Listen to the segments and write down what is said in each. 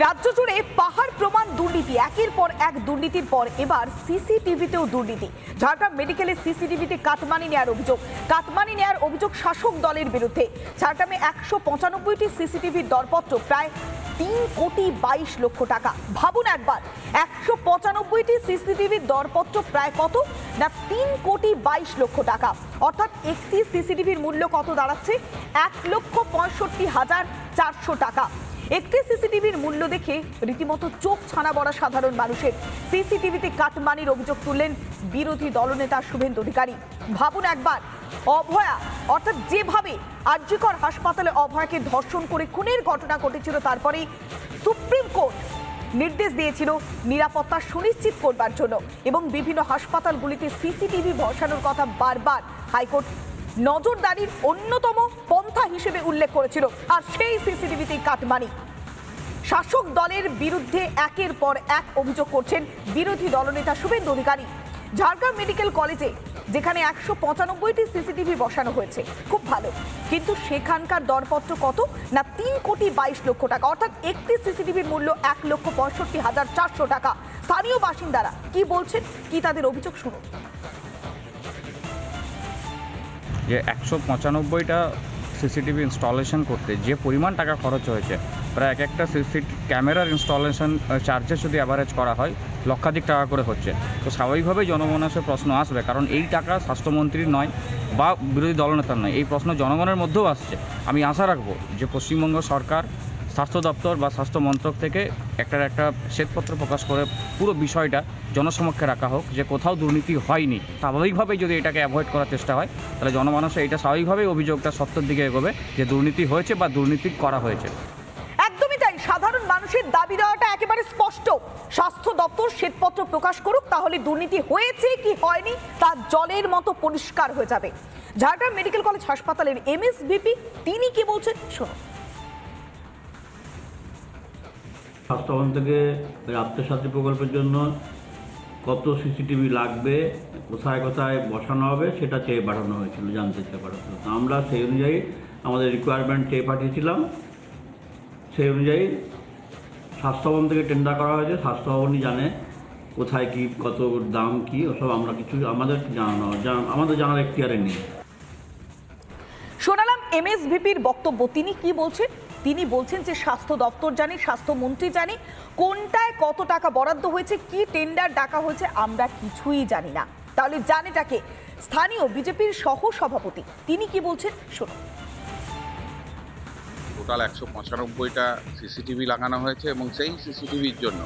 রাজ্য জুড়ে পাহাড় প্রমাণ দুর্নীতি, একের পর এক দুর্নীতির পর এবার সিসিটিভিতেও দুর্নীতি। ঝাড়গ্রাম মেডিকেলের সিসিটিভিতে কাটমানি নেয়ার অভিযোগ শাসক দলের বিরুদ্ধে। ঝাড়গ্রামে 195টি সিসিটিভির দরপত্র প্রায় 3,22,00,000 টাকা। ভাবুন একবার, 195টি সিসিটিভির দরপত্র প্রায় কত না 3,22,00,000 টাকা। অর্থাৎ একটি সিসিটিভির মূল্য কত দাঁড়াচ্ছে? 1,65,400 টাকা। একটি সিসিটিভির মূল্য দেখে রীতিমতো চোখ ছানা বড়া সাধারণ মানুষের। সিসিটিভিতে কাটমানির অভিযোগ তুললেন বিরোধী দলনেতা শুভেন্দু অধিকারী। ভাবুন একবার, অভয়া অর্থাৎ যেভাবে আরজিকর হাসপাতালে অভয়াকে ধর্ষণ করে খুনের ঘটনা ঘটেছিল, তারপরে সুপ্রিম কোর্ট নির্দেশ দিয়েছিল নিরাপত্তা সুনিশ্চিত করবার জন্য এবং বিভিন্ন হাসপাতালগুলিতে সিসিটিভি বসানোর কথা বারবার হাইকোর্ট নজরদারির অন্যতম পন্থা হিসেবে উল্লেখ করেছিল। আর সেই সিসিটিভিতে কাটমানি। শাসক দলের বিরুদ্ধে একের পর এক অভিযোগ করছেন বিরোধী দলনেতা শুভেন্দু অধিকারী। ঝাড়গ্রাম মেডিকেল কলেজে যেখানে 195টি সিসিটিভি বসানো হয়েছে, খুব ভালো, কিন্তু সেখানকার দরপত্র কত না 3,22,00,000 টাকা। অর্থাৎ একটি সিসিটিভির মূল্য 1,65,400 টাকা। স্থানীয় বাসিন্দারা কি বলছেন, কি তাদের অভিযোগ, শুনুন। যে 195টা সিসিটিভি ইনস্টলেশন করতে যে পরিমাণ টাকা খরচ হয়েছে, প্রায় এক একটা ক্যামেরার ইনস্টলেশন চার্জেস যদি অ্যাভারেজ করা হয় লক্ষাধিক টাকা করে হচ্ছে। তো স্বাভাবিকভাবেই জনমানসের প্রশ্ন আসবে, কারণ এই টাকা স্বাস্থ্যমন্ত্রীর নয় বা বিরোধী দলনেতার নয়, এই প্রশ্ন জনগণের মধ্যেও আসছে। আমি আশা রাখবো যে পশ্চিমবঙ্গ সরকার স্বাস্থ্য দপ্তর বা স্বাস্থ্য মন্ত্রক থেকে একটা শ্বেতপত্র প্রকাশ করে পুরো বিষয়টা জনসমক্ষে রাখা হোক যে কোথাও দুর্নীতি হয়নি। স্বাভাবিকভাবেই যদি এটাকে অ্যাভয়েড করার চেষ্টা হয়, তাহলে জনমানসে এটা স্বাভাবিকভাবেই অভিযোগটা সত্যের দিকে এগোবে যে দুর্নীতি হয়েছে বা দুর্নীতি করা হয়েছে। একদমই তাই, সাধারণ মানুষের দাবি দেওয়াটা একেবারে স্পষ্ট। স্বাস্থ্য দপ্তর শ্বেতপত্র প্রকাশ করুক, তাহলে দুর্নীতি হয়েছে কি হয়নি তা জলের মতো পরিষ্কার হয়ে যাবে। ঝাড়গ্রাম মেডিকেল কলেজ হাসপাতালের এমএসভিপি তিনি কি বলছেন, শুনুন। স্বাস্থ্যভবন থেকে আত্মসাথী প্রকল্পের জন্য কত সিসিটিভি লাগবে, কোথায় কোথায় বসানো হবে সেটা চেয়ে পাঠানো হয়েছিল, জানতে চেয়ে পাঠানো। আমরা সেই অনুযায়ী আমাদের রিকোয়ারমেন্ট চেয়ে পাঠিয়েছিলাম। সেই অনুযায়ী স্বাস্থ্যভবন থেকে টেন্ডার করা হয়েছে। স্বাস্থ্যভবনই জানে কোথায় কি, কত দাম কি, ওসব আমরা কিছু আমাদের জানার এখতিয়ারে নেই। শোনালাম এমএসভিপির বক্তব্য। তিনি কি বলছেন? তিনি বলছেন যে স্বাস্থ্য দপ্তর জানে, স্বাস্থ্যমন্ত্রী জানে কোনটায় কত টাকা বরাদ্দ হয়েছে, কি টেন্ডার ডাকা হয়েছে, আমরা কিছুই জানি না। তাহলে জানেটাকে? স্থানীয় বিজেপির সহ সভাপতি তিনি কি বলছেন, শুনুন। টোটাল 195টা সিসিটিভি লাগানো হয়েছে এবং সেই সিসিটিভির জন্য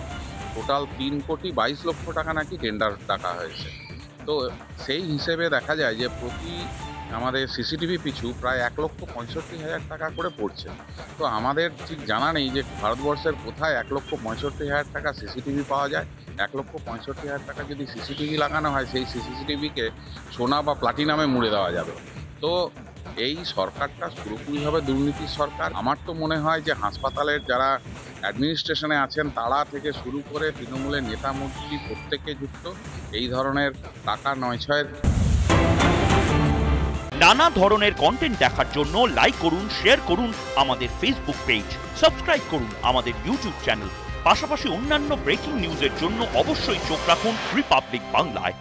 টোটাল 3,22,00,000 টাকা নাকি টেন্ডার ডাকা হয়েছে। তো সেই হিসেবে দেখা যায় যে প্রতি আমাদের সিসিটিভি পিছু প্রায় 1,65,000 টাকা করে পড়ছে। তো আমাদের ঠিক জানা নেই যে ভারতবর্ষের কোথায় 1,65,000 টাকা সিসিটিভি পাওয়া যায়। 1,65,000 টাকা যদি সিসিটিভি লাগানো হয়, সেই সিসিটিভিকে সোনা বা প্লাটিনামে মুড়ে দেওয়া যাবে। তো এই সরকারটা পুরোপুরিভাবে দুর্নীতির সরকার। আমার তো মনে হয় যে হাসপাতালের যারা অ্যাডমিনিস্ট্রেশনে আছেন তারা থেকে শুরু করে তৃণমূলের নেতা মন্ত্রী প্রত্যেকে যুক্ত এই ধরনের টাকা নয়ছয়ের। নানা ধরনের কন্টেন্ট দেখার জন্য লাইক করুন, শেয়ার করুন আমাদের ফেসবুক পেজ, সাবস্ক্রাইব করুন আমাদের ইউটিউব চ্যানেল। পাশাপাশি অন্যান্য ব্রেকিং নিউজের জন্য অবশ্যই চোখ রাখুন রিপাবলিক বাংলায়।